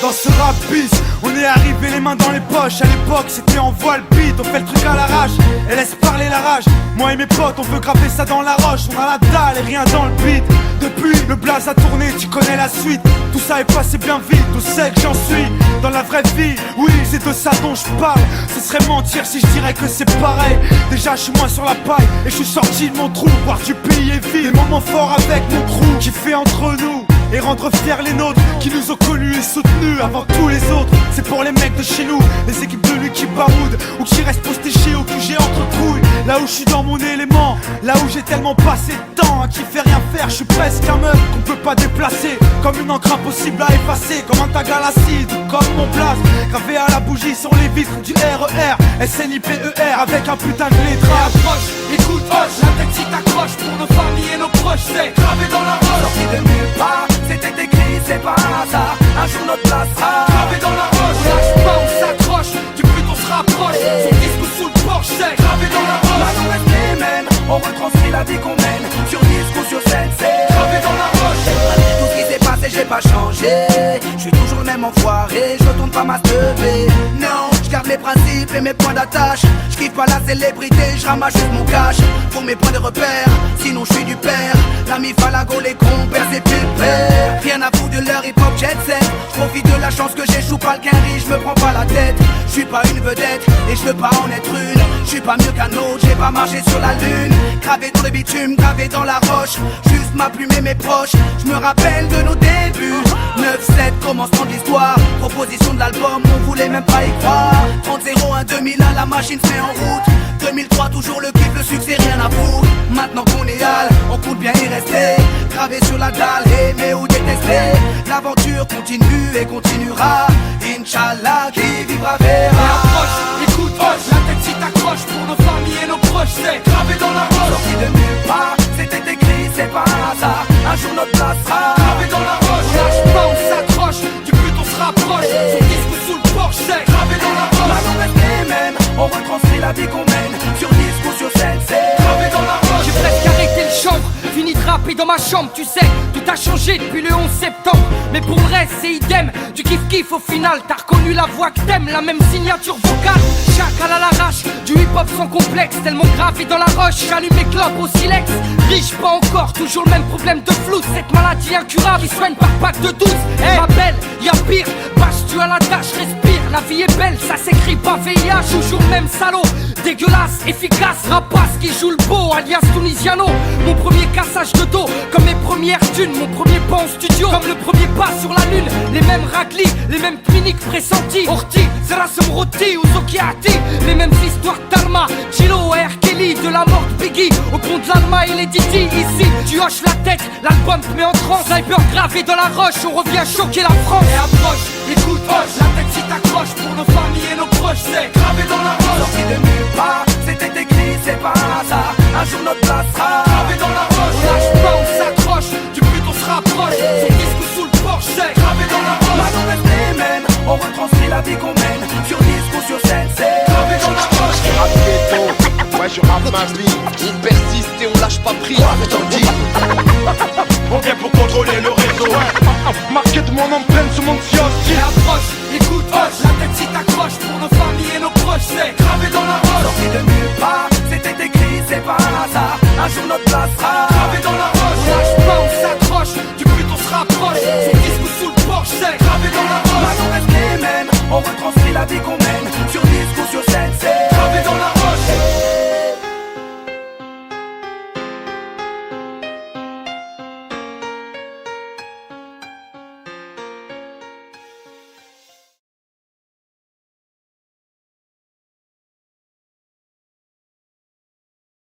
Dans ce rap bis, on est arrivé les mains dans les poches. À l'époque c'était en voile beat, on fait le truc à l'arrache et laisse parler la rage. Moi et mes potes on veut graver ça dans la roche. On a la dalle et rien dans le beat. Depuis le blaze a tourné, tu connais la suite. Tout ça est passé bien vite, où c'est que j'en suis dans la vraie vie. Oui c'est de ça dont je parle. Ce serait mentir si je dirais que c'est pareil. Déjà je suis moins sur la paille et je suis sorti de mon trou. Voir du pays est vide, des moments forts avec mon crew qui fait entre nous et rendre fiers les nôtres qui nous ont connus et soutenus avant tous les autres. C'est pour les mecs de chez nous, les équipes de lui qui baroudent ou qui restent postés chez au QG entre couilles. Là où je suis dans mon élément, là où j'ai tellement passé de temps, qui fait rien faire, je suis presque un meuble qu'on peut pas déplacer. Comme une encre impossible à effacer, comme un tag à l'acide ou comme mon place gravé à la bougie sur les vitres du RER SNIPER avec un putain de lettrage. Approche, écoute, hoche, la tête si t'accroche pour nos familles et nos proches, c'est gravé dans la roche. Sorti de nulle part, c'était écrit, c'est pas un hasard. Un jour notre place sera gravé dans la roche. On lâche pas, on s'accroche, du but on se rapproche. Son disque sous le porche, c'est gravé dans la roche. Maintenant reste les mêmes, on retranscrit la vie qu'on mène. Sur disque ou sur scène, c'est gravé dans la roche. Malgré tout ce qui s'est passé, j'ai pas changé. Je suis toujours le même enfoiré, je retourne pas ma teubée. Non, je garde mes principes et mes points d'attache. Je kiffe pas la célébrité, je ramasse juste mon cash. Pour mes points de repère, sinon je suis du père. L'ami Falago, les compères, c'est pépère. Rien à foutre de leur hip-hop jet set. J'profite de la chance que j'échoue pas le quinri, je me prends pas la tête. Je suis pas une vedette et je veux pas en être une. Je suis pas mieux qu'un autre, j'ai pas marché sur la lune. Gravé dans le bitume, gravé dans la roche. Juste ma plume et mes proches, je me rappelle de nos débuts. 9-7, commencement de l'histoire. Proposition de l'album, on voulait même pas y croire. 30-01, 2001, la machine se met en route. 2003, toujours le kiff, le succès, rien à foutre. Maintenant qu'on est hal, on compte bien y rester. Gravé sur la dalle, aimer ou détester. L'aventure continue et continuera. Inch'Allah, qui vivra verra. Approche, écoute, hoche, la tête si t'accroche pour nos familles et nos proches, c'est gravé dans la roche. Sorti de nulle part, c'était écrit, c'est pas un hasard. Un jour notre place sera gravé dans la roche. On lâche pas, on s'accroche, du but on se rapproche. Son disque sous le porche, c'est gravé dans la roche. Maintenant reste les mêmes, on retranscrit la vie qu'on mène. Sur disque ou sur scène, c'est gravé dans la roche. J'ai presque arrêté le chanvre, fini de rapper dans ma chambre, tu sais. Tout a changé depuis le 11 septembre. Mais pour le reste, c'est idem. Du kiff-kiff au final, t'as reconnu la voix que t'aimes, la même signature vocale. Chacal à l'arrache, du hip-hop sans complexe. Tellement gravé dans la roche, j'allume mes clopes au silex. Riche, pas encore, toujours le même problème de flou. Cette maladie incurable qui soigne par pack de 12. Ma belle, y'a pire, bâche-tu à la tâche, respire. La vie est belle, ça s'écrit pas VIH. Toujours même salaud, dégueulasse, efficace. Rapace qui joue le beau, alias Tunisiano. Mon premier cassage de dos, comme mes premières thunes. Mon premier pas en studio, comme le premier pas sur la lune. Les mêmes raclis, les mêmes cliniques pressentis. Orti, Zerasum Roti ou Zokiati. Les mêmes histoires d'Alma, Chilo et R. Kelly. De la mort de Biggie, au compte de l'Alma et les Didi. Ici, tu hoches la tête, l'album te met en transe. Sniper gravé dans la roche, on revient choquer la France. Et approche, écoute, hoche, la tête si t'accroche pour nos familles et nos proches, c'est gravé dans la roche. sorti de nulle part, c'était écrit, c'est pas un hasard. Un jour notre place sera gravé dans la roche. On lâche pas, on s'accroche, du but on se rapproche. Son disque sous le porche, c'est gravé dans la roche. Maintenant reste les mêmes, on retranscrit la vie qu'on mène. Sur disque ou sur scène, c'est gravé dans la roche. Je rappe ghetto, ouais je rappe ma vie. On persiste et on lâche pas prise, je t'en dis. On vient pour contrôler le réseau. Marqué de mon empreinte sur mon kiosque. Et approche, écoute, hoche, la tête si t'accroche pour nos familles et nos proches, c'est gravé dans la roche. sorti de nulle part, c'était écrit, c'est pas un hasard. Un jour notre place sera